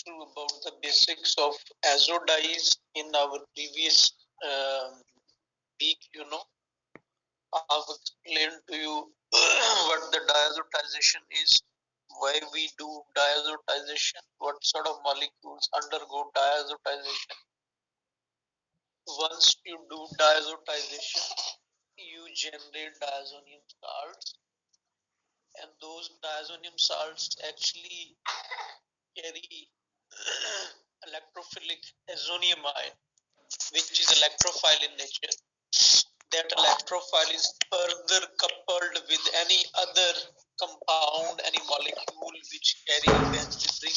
through about the basics of azo dyes in our previous week. I've explained to you what the diazotization is, why we do diazotization, what sort of molecules undergo diazotization. Once you do diazotization, you generate diazonium salts, and those diazonium salts actually carry electrophilic azonium ion, which is electrophile in nature. That electrophile is further coupled with any other compound, any molecule which carry benzene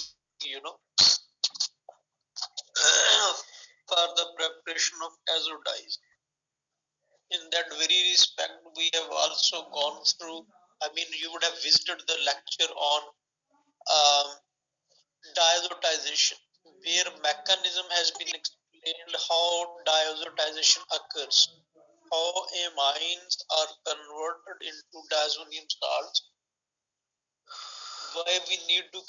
for the preparation of azo dyes. In that very respect, we have also gone through, you would have visited the lecture on um, diazotization, where mechanism has been explained how diazotization occurs, how amines are converted into diazonium salts, why we need to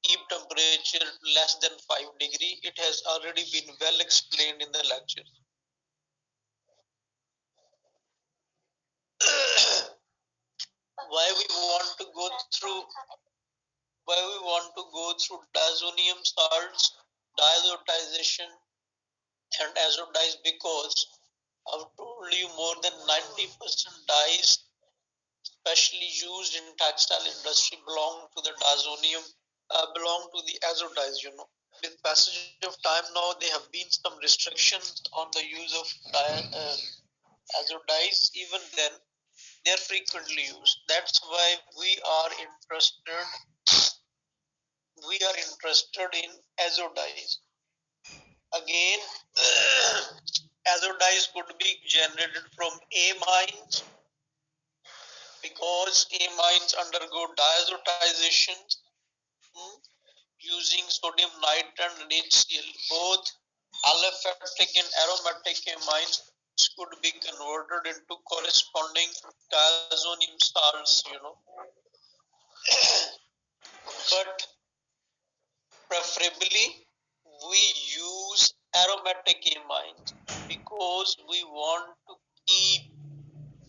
keep temperature less than 5 degree. It has already been well explained in the lecture. Why we want to go through diazonium salts, diazotization, and azo dyes, because I've told you more than 90% dyes, especially used in textile industry, belong to the diazonium, belong to the azo dyes. With passage of time now, there have been some restrictions on the use of azo dyes. Even then, they are frequently used. That's why we are interested in azo dyes. Again, azo dyes could be generated from amines, because amines undergo diazotization using sodium nitrate and HCl. Both aliphatic and aromatic amines could be converted into corresponding diazonium salts. But preferably we use aromatic amines, because we want to keep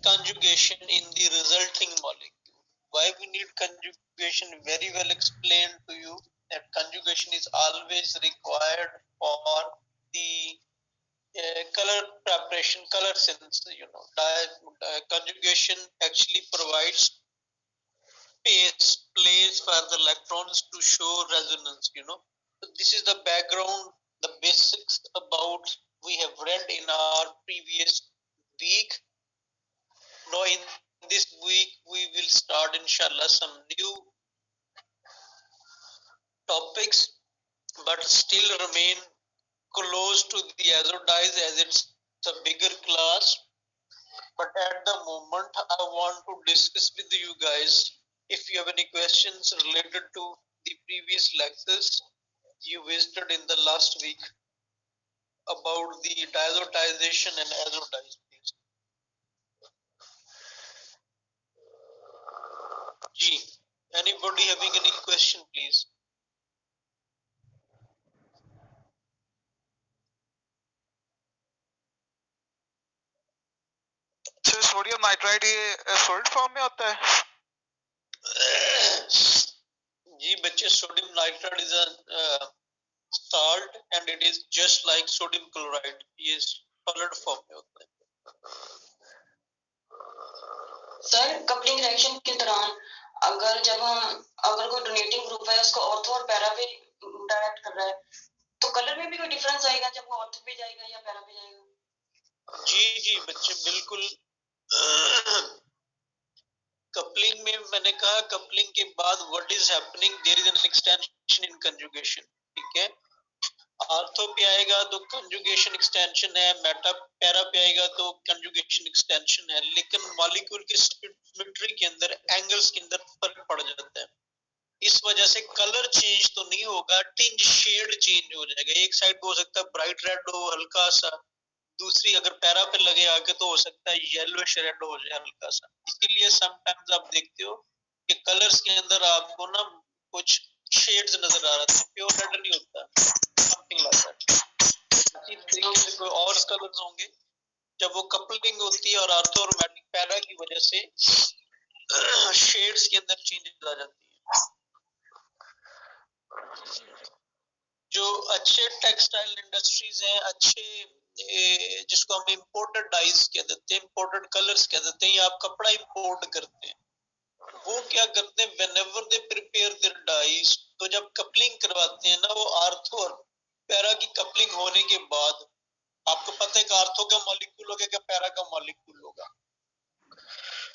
conjugation in the resulting molecule. Why we need conjugation? Very well explained to you that conjugation is always required for the color preparation, color synthesis. Conjugation actually provides place for the electrons to show resonance. So this is the background, the basics about we have read in our previous week. Now in this week we will start inshallah some new topics, but still remain close to the azo dyes, as it's a bigger class. But at the moment I want to discuss with you guys, if you have any questions related to the previous lectures you visited in the last week about the diazotization and azo dyes, please. G. Anybody having any question, please? So sodium nitride ये solid form में होता है? जी बच्चे, sodium nitride is a salt and it is just like sodium chloride. ये solid form में होता है. Sir coupling reaction के दौरान अगर कोई डोनेटिंग ग्रुप है उसको ऑर्थो और पैरा पे डायरेक्ट कर रहा है, तो कलर में भी कोई डिफरेंस आएगा जब वो ऑर्थो पे जाएगा या पैरा पे जाएगा? जी बच्चे, बिल्कुल. कपलिंग में मैंने कहा, कपलिंग के बाद what is happening, there is an extension in conjugation. ठीक है, ऑर्थो पे आएगा तो कंजुगेशन एक्सटेंशन है, मेटा पैरा पे आएगा तो कंजुगेशन एक्सटेंशन है, लेकिन मॉलिक्यूल की सिमेट्री के अंदर, एंगल्स के अंदर फर्क पड़ जाता है. इस वजह से कलर चेंज तो नहीं होगा, टिंज शेड चेंज हो जाएगा. एक साइड हो सकता है ब्राइट रेड हो हल्का सा, दूसरी अगर पैरा पे लगे आके तो हो सकता है येलोइश रेड हो जाए हल्का सा. इसीलिए समटाइम्स आप देखते हो कि कलर्स के अंदर आपको ना कुछ शेड्स नजर आ रहा था, प्योर रेड नहीं होता, समथिंग लाइक दैट। इसी तरीके से कोई और कलर्स होंगे, जब वो कपलिंग होती है और आर्थो और पैरा की वजह से शेड्स के अंदर चेंजेस आ जाती है। जो अच्छे टेक्सटाइल इंडस्ट्रीज हैं, अच्छे जिसको हम इम्पोर्टेड डाइज कह देते हैं, इम्पोर्टेड कलर्स कह देते हैं, या आप कपड़ा इम्पोर्ट करते हैं, वो क्या करते हैं, whenever they prepare their dyes, तो जब कपलिंग करवाते हैं ना, वो आर्थो और पैरा की कपलिंग होने के बाद, आपको पता है कि आर्थो का मॉलिक्यूल होगा क्या पैरा का मॉलिक्यूल होगा,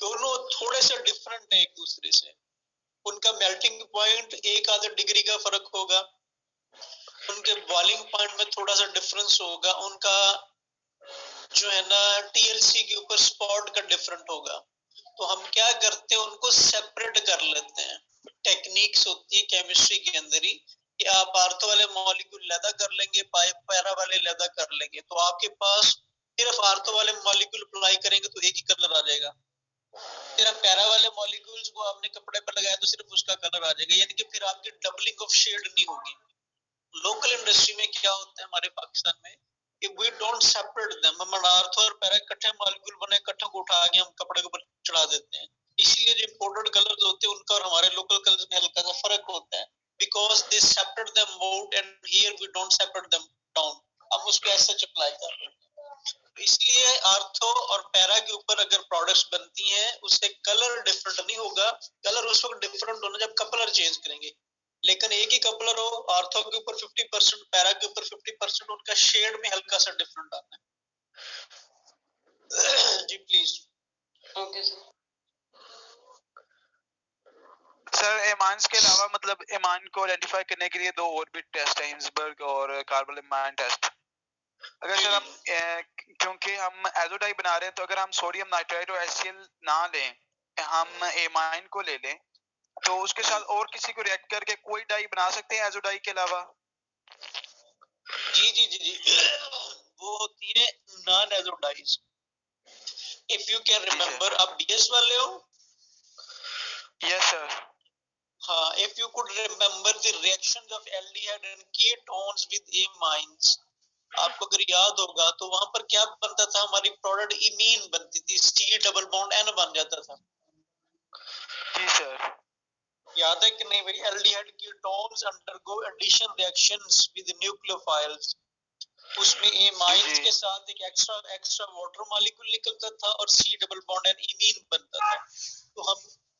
दोनों थोड़े से डिफरेंट है एक दूसरे से, उनका मेल्टिंग पॉइंट एक आधा डिग्री का फर्क होगा, उनके बॉइलिंग पॉइंट में थोड़ा सा डिफरेंस होगा, उनका जो है ना टीएलसी के ऊपर स्पॉट का डिफरेंट होगा। तो हम क्या करते हैं, उनको सेपरेट कर लेते हैं। टेक्निक्स होती है केमिस्ट्री के अंदर ही कि आप आर्थो वाले मॉलिक्यूल लैदा कर लेंगे, पैरा वाले लैदा कर लेंगे, तो आपके पास सिर्फ आर्थो वाले मॉलिक्यूल अप्लाई करेंगे तो एक ही कलर आ जाएगा, सिर्फ पैरा वाले मॉलिक्यूल्स को आपने कपड़े पर लगाया तो सिर्फ उसका कलर आ जाएगा, यानी कि फिर आपकी डबलिंग ऑफ शेड नहीं होगी। लोकल इंडस्ट्री में क्या होता है हमारे पाकिस्तान में कि वी डोंट सेपरेट देम, हम आर्थो और पैरा इकट्ठे मॉलिक्यूल बने, इकट्ठे को उठा के हम कपड़े के ऊपर चढ़ा देते हैं। इसीलिए जो इम्पोर्टेड कलर्स होते हैं उनका और हमारे लोकल कलर्स में हल्का सा फर्क होता है, because they separate them out and here we don't separate them down, हम उसको ऐसे अप्लाई कर रहे हैं। इसलिए आर्थो और पैरा के ऊपर अगर प्रोडक्ट्स बनती हैं उससे कलर डिफरेंट नहीं होगा, कलर उस वक्त डिफरेंट होना जब कपलर चेंज करेंगे, लेकिन एक ही कपलर हो, आर्थो के ऊपर 50%, पैरा के ऊपर 50%, उनका शेड में हल्का सा डिफरेंट आता है। जी please. Okay sir. Sir amines के अलावा मतलब एमाइन को आइडेंटिफाई करने के लिए दो और भी टेस्ट है, हिंसबर्ग और कार्बन एमाइन टेस्ट। अगर सर हम क्योंकि हम एजोडाई बना रहे हैं, तो अगर हम सोडियम नाइट्राइड और HCl ना लें, हम एमाइन को ले लें, तो उसके साथ और किसी को रिएक्ट करके कोई डाई बना सकते हैं एजोडाई के अलावा? जी जी जी जी वो होती है non azo dyes. If you can remember, आप बीएस वाले हो? Yes sir. हाँ, if you could remember the reactions of aldehyde and ketones with amines, आपको अगर याद होगा तो वहां पर क्या बनता था, हमारी प्रोडक्ट इमीन बनती थी, C डबल बॉन्ड N बन जाता था। जी सर। याद है कि नहीं भाई? aldehyde ketones undergo addition reactions with nucleophiles, उसमें amines के साथ एक एक्स्ट्रा वाटर मॉलिक्यूल निकलता था और C double bond N imine बनता था। तो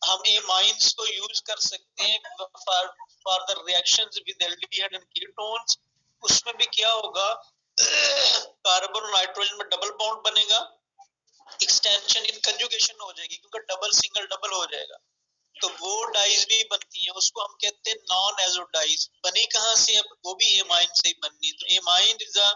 हम amines को यूज कर सकते हैं for the reactions with aldehyde and ketones. उसमें भी क्या होगा, कार्बन और नाइट्रोजन में डबल बॉन्ड बनेगा, एक्सटेंशन इन कंजुगेशन हो जाएगी क्योंकि डबल सिंगल डबल हो जाएगा, तो वो डाइज भी बनती है, उसको हम कहते हैं नॉन एजोडाइज। बनी कहाँ से? अब वो भी एमाइन से ही बननी। तो amine is a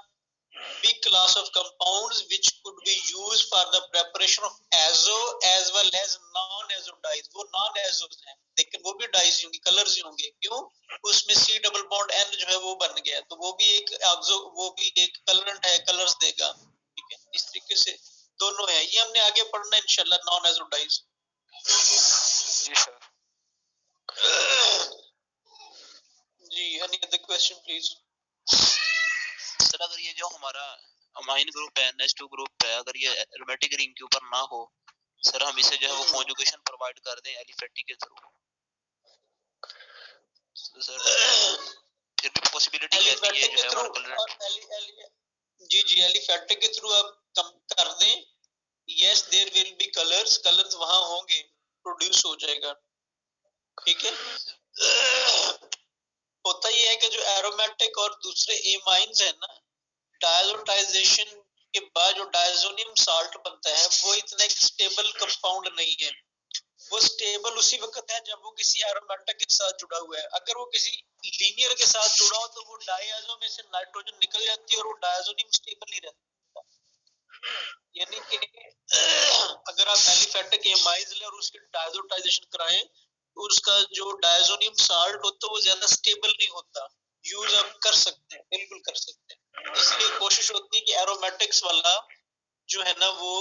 big class of compounds which could be used for the preparation of azo as well as non-azo dyes। वो non azos हैं लेकिन वो भी डाइज होंगी, कलर्स होंगे, क्यों? उसमें C डबल बॉन्ड N जो है वो बन गया, तो वो भी एक एक्सो, वो भी एक कलरेंट है, कलर्स देगा। ठीक है, इस तरीके से दोनों है, ये हमने आगे पढ़ना है इंशाल्लाह, नॉन एजो डाइज। जी सर। जी, any other question please? Sir अगर ये जो हमारा अमाइन ग्रुप है, NH2 ग्रुप है, अगर ये एरोमेटिक रिंग के ऊपर ना हो सर, हम इसे जो है वो कॉन्जुगेशन प्रोवाइड कर दें एलिफेटिक के थ्रू, तो सर फिर भी पॉसिबिलिटी रहती है जो है हमारा कलर। जी जी, एलिफेटिक के थ्रू आप कम कर दें, yes there will be colours, colours वहां होंगे, प्रोड्यूस हो जाएगा। ठीक है, होता ये है कि जो एरोमेटिक और दूसरे एमाइंस है ना, डायजोटाइजेशन के बाद जो डायजोनियम साल्ट बनता है वो इतना एक स्टेबल कंपाउंड नहीं है, वो स्टेबल उसी वक्त है जब वो किसी एरोमेटिक के साथ जुड़ा हुआ है। अगर वो किसी लीनियर के साथ जुड़ा हो तो वो डायजो में से नाइट्रोजन निकल जाती है और वो डायजोनियम स्टेबल नहीं रहता। यानी कि अगर आप एलिफेटिक एमाइंस ले और उसकी डायजोटाइजेशन कराएं तो उसका जो डायजोनियम साल्ट होता है वो ज्यादा स्टेबल नहीं होता, यूज आप कर सकते हैं, बिल्कुल कर सकते हैं। इसलिए कोशिश होती है कि एरोमेटिक्स वाला जो है ना वो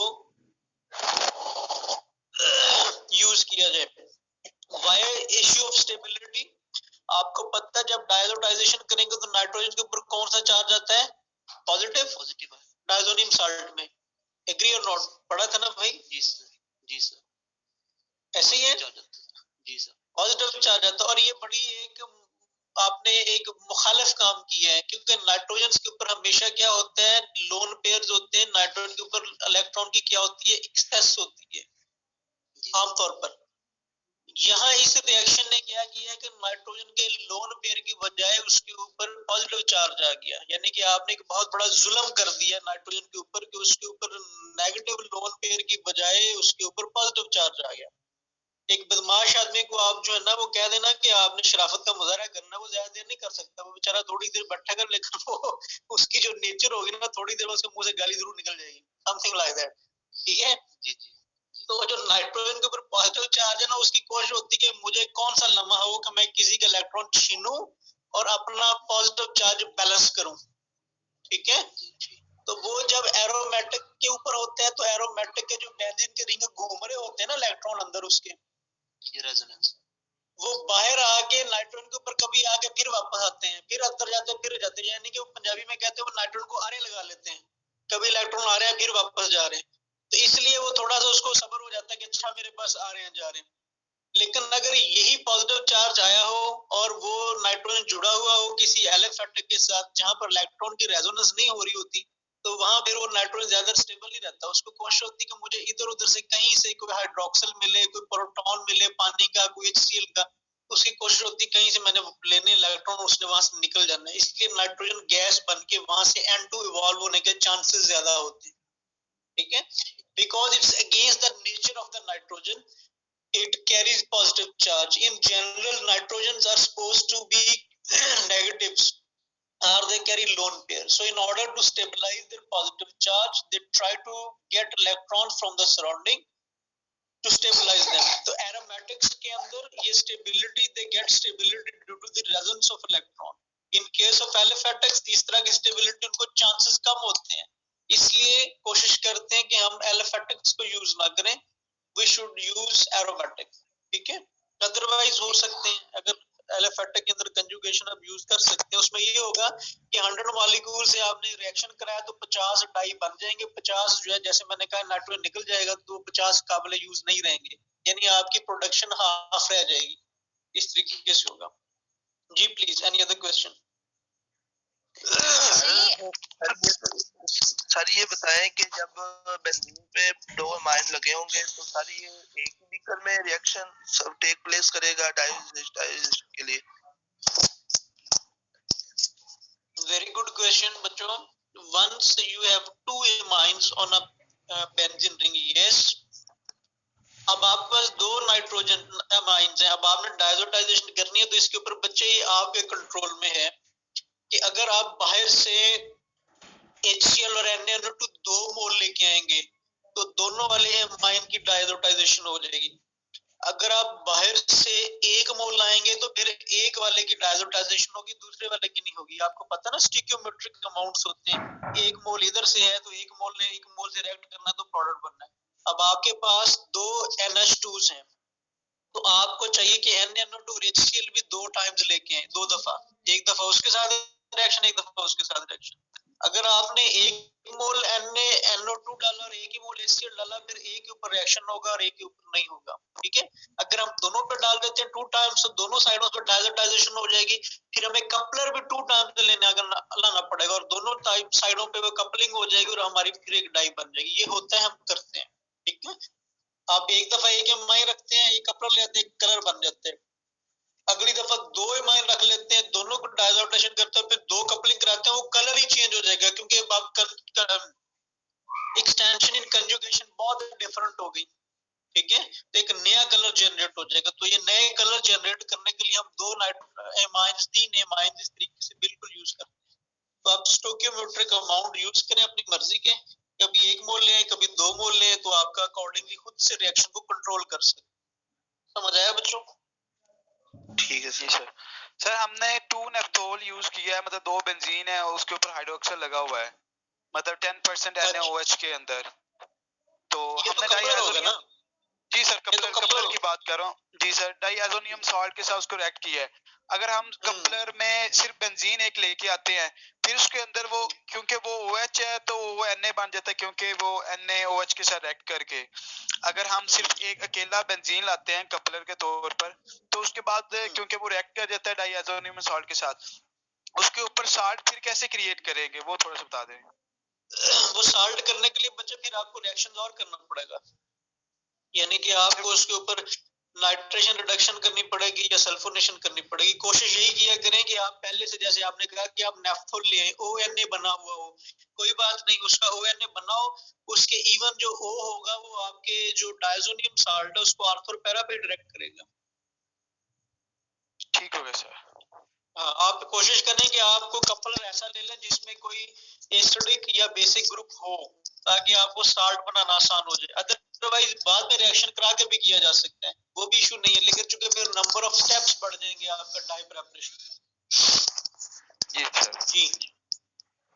यूज किया जाए। वाई इश्यू ऑफ स्टेबिलिटी, आपको पता है जब डायजोटाइजेशन करेंगे तो नाइट्रोजन के ऊपर कौन सा चार्ज आता है? पॉजिटिव। पॉजिटिव है। डायजोनियम साल्ट में, एग्री और नॉट? पढ़ा था ना भाई? जी सर, जी सर। ऐसे ही है, जी सर। पॉजिटिव चार्ज आता है। और ये बड़ी एक आपने एक मुखालिफ काम किया है, क्योंकि नाइट्रोजन के ऊपर हमेशा क्या होता है, लोन पेयर्स होते हैं, नाइट्रोजन के ऊपर इलेक्ट्रॉन की क्या होती है, एक्सेस होती है आमतौर पर। यहाँ इस रिएक्शन ने क्या किया है कि नाइट्रोजन के लोन पेयर की बजाय उसके ऊपर पॉजिटिव चार्ज आ गया, यानी कि आपने एक बहुत बड़ा जुल्म कर दिया नाइट्रोजन के ऊपर कि उसके ऊपर नेगेटिव लोन पेयर की बजाय उसके ऊपर पॉजिटिव चार्ज आ गया। एक बदमाश आदमी को आप जो है ना वो कह देना कि आपने शराफत का मुजाहरा करना, वो ज्यादा देर नहीं कर सकता, वो बेचारा थोड़ी देर बैठेगा, लेकिन वो उसकी जो नेचर होगी ना, थोड़ी देर में उसके मुंह से गाली जरूर निकल जाएगी, समथिंग लाइक दैट। ठीक है जी जी। तो जो नाइट्रोजन के ऊपर पॉजिटिव चार्ज है ना, उसकी कोशिश होती है कि मुझे कौन सा लम्हा हो कि मैं किसी का इलेक्ट्रॉन छीनूं और अपना पॉजिटिव चार्ज बैलेंस करूं। ठीक है, तो वो जब एरोमेटिक के ऊपर होते हैं तो एरोमेटिक के जो बेंजीन के रिंग घूम रहे होते हैं ना इलेक्ट्रॉन अंदर उसके, रेजोनेंस, वो बाहर आके नाइट्रोजन के ऊपर कभी आके फिर वापस आते हैं, फिर अंदर जाते हैं, फिर जाते हैं, यानी कि वो पंजाबी में कहते हैं वो नाइट्रोजन को आरे लगा लेते हैं, कभी इलेक्ट्रॉन आ रहे हैं फिर वापस जा रहे हैं। तो इसलिए वो थोड़ा सा उसको सब्र हो जाता है कि अच्छा मेरे पास आ रहे हैं जा रहे हैं। लेकिन अगर यही पॉजिटिव चार्ज आया हो और वो नाइट्रोजन जुड़ा हुआ हो किसी एलिफेटिक के साथ जहां पर इलेक्ट्रॉन की रेजोनेंस नहीं हो रही होती, तो वहां फिर वो नाइट्रोजन ज्यादा स्टेबल नहीं रहता। उसको कोशिश होती है कि मुझे इधर उधर से कहीं से कोई हाइड्रोक्सिल मिले, कोई प्रोटॉन मिले पानी का, कोई HCl का, उसकी कोशिश होती है कहीं से मैंने लेने इलेक्ट्रॉन, उसने वहां से निकल जाना है। इसलिए नाइट्रोजन गैस बन के वहां से N2 इवॉल्व होने के चांसेस ज्यादा होते हैं। ठीक है, because it's against the nature of the nitrogen, it carries positive charge. In general, nitrogens are supposed to be negatives or they carry lone pair. So in order to stabilize their positive charge, they try to get electrons from the surrounding to stabilize them. So aromatics के अंदर ये stability, they get stability due to the resonance of electron. In case of aliphatics, इस तरह की stability उनको chances कम होते हैं, इसलिए कोशिश करते हैं कि हम aliphatics को use ना करें, we should use aromatic. ठीक है, अदरवाइज हो सकते हैं अगर एलिफेटिक के अंदर कंजुगेशन आप यूज कर सकते हैं, उसमें ये होगा कि 100 मॉलिक्यूल से आपने रिएक्शन कराया तो 50 डाई बन जाएंगे, 50 जो है जैसे मैंने कहा नाइट्रोजन निकल जाएगा तो 50 काबिल यूज नहीं रहेंगे, यानी आपकी प्रोडक्शन हाफ रह जाएगी। इस तरीके से होगा। जी please, any other question? Sir ये बताएं कि जब बेंजीन पे दो अमाइन लगे होंगे तो सर ये एक ही बीकर में रिएक्शन सब टेक प्लेस करेगा डाइजेशन के लिए? वेरी गुड क्वेश्चन बच्चों। Once you have two amines on a benzene ring, yes, अब आपके पास दो नाइट्रोजन अमाइन्स हैं, अब आपने डायजोटाइजेशन करनी है तो इसके ऊपर बच्चे ये आपके कंट्रोल में है कि अगर आप बाहर से HCl और NaNO2 2 मोल लेके आएंगे तो दोनों वाले अमाइन की डायजोटाइजेशन हो जाएगी। अगर आप बाहर से 1 मोल लाएंगे तो फिर एक वाले की डायजोटाइजेशन होगी, दूसरे वाले की नहीं होगी। आपको पता ना स्टिकियोमेट्रिक अमाउंट्स होते हैं, 1 मोल इधर से है तो 1 मोल ने 1 मोल से रिएक्ट करना तो प्रोडक्ट बनना है। अब आपके पास 2 NH2s हैं तो आपको चाहिए कि NaNO2 और HCl भी 2 टाइम्स लेके आए, 2 दफा, एक दफा उसके साथ रिएक्शन, एक दफा उसके साथ रिएक्शन। अगर आपने 1 मोल NaNO2 डाला और 1 ही मोल HCl डाला, फिर एक के ऊपर रिएक्शन होगा और एक के ऊपर नहीं होगा। ठीक है, अगर हम दोनों पे डाल देते हैं 2 टाइम्स तो दोनों साइडों पे डायजोटाइजेशन हो जाएगी, फिर हमें कपलर भी 2 टाइम्स लेने लाना पड़ेगा और दोनों साइडों पे वो कपलिंग हो जाएगी और हमारी फिर एक डाई बन जाएगी। ये होता है, हम करते हैं। ठीक है, आप एक दफा एक अमाइन रखते हैं, एक कपलर लेते हैं, कलर बन जाते हैं। अगली दफा 2 अमाइन रख लेते हैं, दोनों को डायजोटेशन करते हैं, फिर 2 कपलिंग कराते हैं, वो कलर ही चेंज हो जाएगा क्योंकि अब एक्सटेंशन इन कंजुगेशन बहुत डिफरेंट हो गई। ठीक है, तो एक नया कलर जनरेट हो जाएगा। तो ये नए कलर जनरेट करने के लिए हम 2 अमाइन्स 3 अमाइन्स इस तरीके से बिल्कुल यूज करते हैं। तो आप स्टोकियोमेट्रिक अमाउंट यूज करें अपनी मर्जी के, कभी 1 मोल लें कभी 2 मोल लें, तो आपका अकॉर्डिंगली खुद से रिएक्शन को कंट्रोल कर सकते। समझ आया बच्चों? ठीक है जी सर। सर हमने 2 नेफ्थोल यूज किया है, मतलब 2 बेंजीन है और उसके ऊपर हाइड्रोक्सिल लगा हुआ है, मतलब 10% NaOH के अंदर, तो ये हमने तो कपलर होगा ना? जी सर कपलर की बात कर रहा हूँ जी सर, डाइएजोनियम सॉल्ट के साथ उसको रिएक्ट किया है। अगर हम कपलर में सिर्फ बेंजीन एक लेके आते हैं, फिर उसके अंदर वो क्योंकि वो OH है तो वो Na बन जाता है, क्योंकि वो NaOH के साथ रिएक्ट करके। अगर हम सिर्फ एक अकेला बेंजीन लाते हैं कपलर के तौर पर, तो उसके बाद क्योंकि वो रिएक्ट कर जाता है डाइएजोनियम सॉल्ट के साथ, उसके ऊपर साल्ट फिर कैसे क्रिएट करेंगे वो थोड़ा सा बता दें। वो साल्ट करने के लिए बच्चे फिर आपको रिएक्शन और करना पड़ेगा, यानी कि आपको उसके ऊपर नाइट्रेशन रिडक्शन करनी पड़ेगी या सल्फोनेशन करनी पड़ेगी। कोशिश यही किया करें कि आप पहले से, जैसे आपने कहा कि आप नेफ्थोल ले ONA बना हुआ हो, कोई बात नहीं, उसका ONA बनाओ, उसके इवन जो O होगा वो आपके जो डायजोनियम साल्ट है उसको आर्थो पैरा पे डायरेक्ट करेगा। ठीक हो गया सर। हाँ, आप कोशिश करें कि आपको कपलर ऐसा ले लें जिसमें कोई एसिडिक या बेसिक ग्रुप हो, ताकि आपको साल्ट बनाना आसान हो जाए। अदरवाइज बाद में रिएक्शन करा के भी किया जा सकता है, वो भी इशू नहीं है, लेकिन चूंकि फिर नंबर ऑफ स्टेप्स बढ़ जाएंगे आपका डाई प्रेपरेशन में। जी सर। जी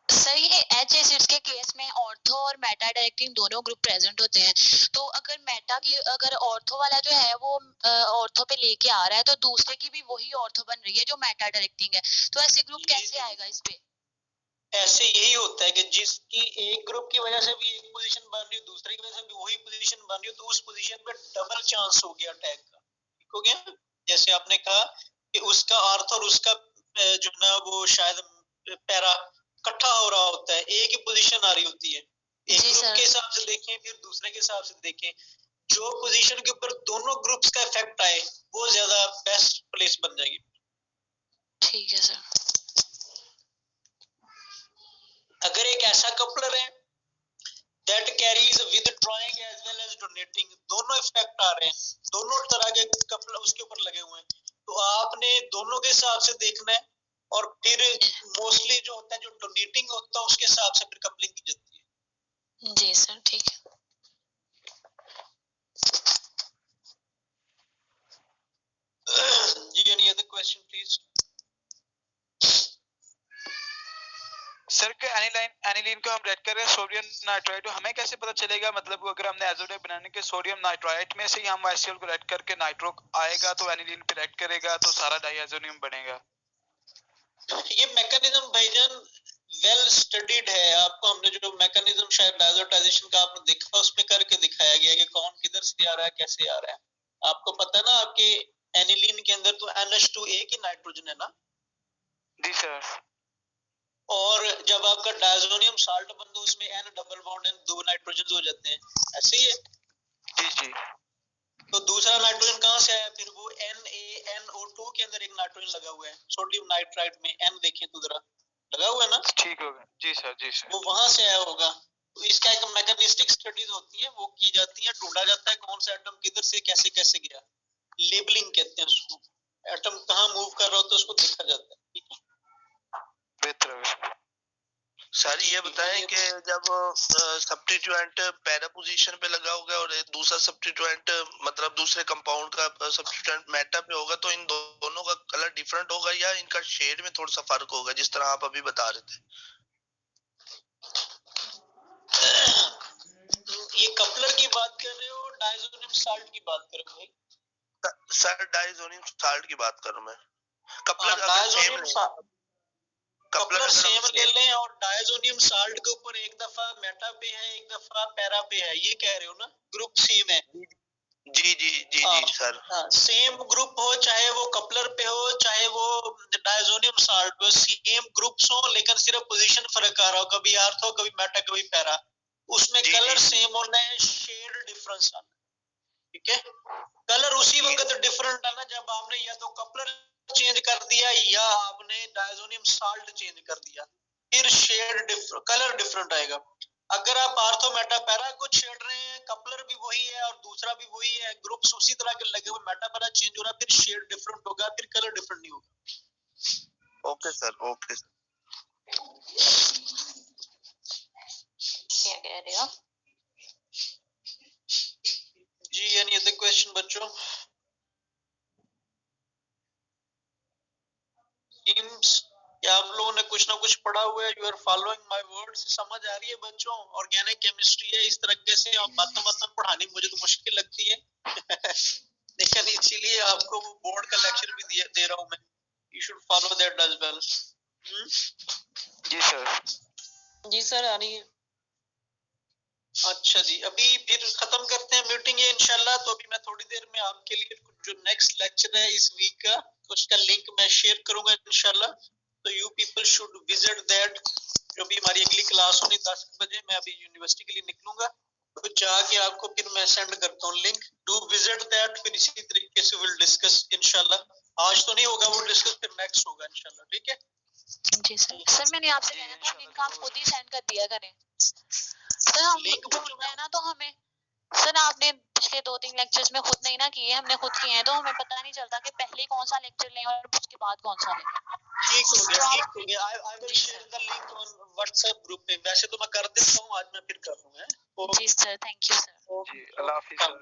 सर, ये एच एसिड्स के केस में ऑर्थो और मेटा डायरेक्टिंग दोनों ग्रुप प्रेजेंट होते हैं, तो अगर ऑर्थो वाला जो है वो ऑर्थो पे लेके आ रहा है, तो दूसरे की भी वही ऑर्थो बन रही है जो मेटा डायरेक्टिंग है, तो ऐसे ग्रुप कैसे आएगा इस पे? ऐसे यही होता है कि जिसकी एक ग्रुप की वजह से भी एक पोजीशन बन रही है, दूसरे की वजह से भी वही पोजीशन बन रही है, तो उस पोजीशन पे डबल चांस हो गया अटैक का। ठीक हो गया? जैसे आपने कहा कि उसका अर्थ और उसका जो ना वो शायद पैरा इकट्ठा हो रहा होता है, एक ही पोजीशन आ रही होती है। एक ग्रुप के हिसाब से देखें, फिर दूसरे के हिसाब से देखें, जो पोजीशन के ऊपर दोनों ग्रुप्स का इफेक्ट आए वो ज्यादा बेस्ट प्लेस बन जाएगी। ठीक है सर। अगर एक ऐसा कपलर है that carries withdrawing as well as donating, दोनों इफेक्ट आ रहे हैं, दोनों तरह के कपलर उसके ऊपर लगे हुए हैं, तो आपने दोनों के हिसाब से देखना है, और फिर मोस्टली जो होता है जो डोनेटिंग होता है उसके हिसाब से फिर कपलिंग की जाती है। जी सर, ठीक है। जी, any other question please? Sir के एनिलीन को हम रेड कर रहे हैं सोडियम नाइट्राइट, तो हमें कैसे पता चलेगा, मतलब अगर हमने एजोडाइड बनाने के सोडियम नाइट्राइट में से ही हम HCl को रेड करके नाइट्रो आएगा तो एनिलीन पे रेड करेगा तो सारा डाइएजोनियम बनेगा। ये मैकेनिज्म भाईजान वेल स्टडीड है, आपको हमने जो मैकेनिज्म शायद डायजोटाइजेशन का आपने देखा उसमें करके दिखाया गया कि कौन किधर से आ रहा है, कैसे आ रहा है। आपको पता है ना, आपके एनिलीन के अंदर तो NH2 एक ही नाइट्रोजन है ना। जी सर। और जब आपका डायजोनियम साल्ट बन दो उसमें N डबल बॉन्ड N, दो नाइट्रोजन हो जाते हैं, ऐसे ही है। जी जी। तो दूसरा नाइट्रोजन कहाँ से आया? फिर वो NaNO2 के अंदर एक नाइट्रोजन लगा हुआ है, सोडियम नाइट्राइट में N देखें तो जरा लगा हुआ है ना। ठीक हो गया। जी सर, जी सर। वो वहां से आया होगा। तो इसका एक मैकेनिस्टिक स्टडीज होती है, वो की जाती है, ढूंढा जाता है कौन सा एटम किधर से कैसे कैसे गया, लेबलिंग कहते हैं उसको, एटम कहाँ मूव कर रहा होता है उसको देखा जाता है। ठीक है, बेहतर। सर ये बताएं कि जब सब्स्टिट्यूएंट पैरा पोजीशन पे लगा होगा और दूसरा सब्स्टिट्यूएंट मतलब दूसरे कंपाउंड का सब्स्टिट्यूएंट मेटा पे होगा, तो इन दोनों का कलर डिफरेंट होगा या इनका शेड में थोड़ा सा फर्क होगा, जिस तरह आप अभी बता रहे थे? ये कपलर की बात कर रहे हो, डायजोनियम साल्ट की बात कर रहे हो? सर डायजोनियम साल्ट की बात कर रहा हूं मैं। कपलर सेम ले लें और डायजोनियम साल्ट के ऊपर एक दफा मेटा पे है एक दफा पैरा पे है, ये कह रहे हो ना, ग्रुप सेम है। जी जी जी जी सर। सेम ग्रुप हो, चाहे वो कपलर पे हो चाहे वो डायजोनियम साल्ट पे, सेम ग्रुप्स हो, लेकिन सिर्फ पोजीशन फर्क आ रहा हो, कभी आर्थो कभी मेटा कभी पैरा, उसमें कलर सेम होना है, शेड डिफरेंस आना। ठीक है, कलर उसी वक्त डिफरेंट आना जब आपने या तो कपलर चेंज कर दिया या आपने डायजोनियम साल्ट चेंज कर दिया, फिर शेड कलर डिफरेंट आएगा। अगर आप आर्थो मेटा पैरा को छेड़ रहे हैं, कपलर भी वही है और दूसरा भी वही है, ग्रुप्स उसी तरह के लगे हुए, मेटा पैरा चेंज हो रहा है, फिर शेड डिफरेंट होगा, फिर कलर डिफरेंट नहीं होगा। Okay sir, okay sir. क्या कह रहे हो जी? एनी अदर क्वेश्चन बच्चों? क्या आप लोगों ने कुछ ना कुछ पढ़ा हुआ है? You are following my words? समझ आ रही है बच्चों? ऑर्गेनिक केमिस्ट्री है, इस तरीके से आप बातों पढ़ानी मुझे तो मुश्किल लगती है। लेकिन इसीलिए आपको वो बोर्ड का लेक्चर भी दे रहा हूँ मैं, you should follow that as well. जी सर। जी सर आ रही है। अच्छा जी, अभी फिर खत्म करते हैं मीटिंग ये इंशाल्लाह। तो अभी मैं थोड़ी देर में आपके लिए जो नेक्स्ट लेक्चर है इस वीक का, उसका लिंक मैं शेयर करूंगा इंशाल्लाह। तो you people should visit that. जो भी हमारी अगली क्लास होनी 10 बजे, मैं अभी यूनिवर्सिटी के लिए निकलूंगा, तो जाके आपको फिर मैं सेंड करता हूँ लिंक, डू विजिट दैट। फिर इसी तरीके से विल डिस्कस इंशाल्लाह। आज तो नहीं होगा वो डिस्कस, फिर नेक्स्ट होगा इंशाल्लाह, ठीक है। जी सर। सर मैंने आपसे जी, कहना था इंशाल्लाह लिंक आप जरूर। खुद ही सेंड कर दिया करें सर, हम लिंक ढूंढते हैं ना तो हमें, सर आपने पिछले 2-3 लेक्चर्स में खुद नहीं ना किए, हमने खुद किए हैं, तो हमें पता नहीं चलता कि पहले कौन सा लेक्चर लें और उसके बाद कौन सा लें। ठीक हो तो गया, आप ठीक हो गया। आई विल जी share sir. The link on WhatsApp group पे। वैसे तो मैं कर देता हूँ, आज मैं फिर कर दूंगा। जी सर, थैंक यू सर। जी, अल्लाह हाफिज सर।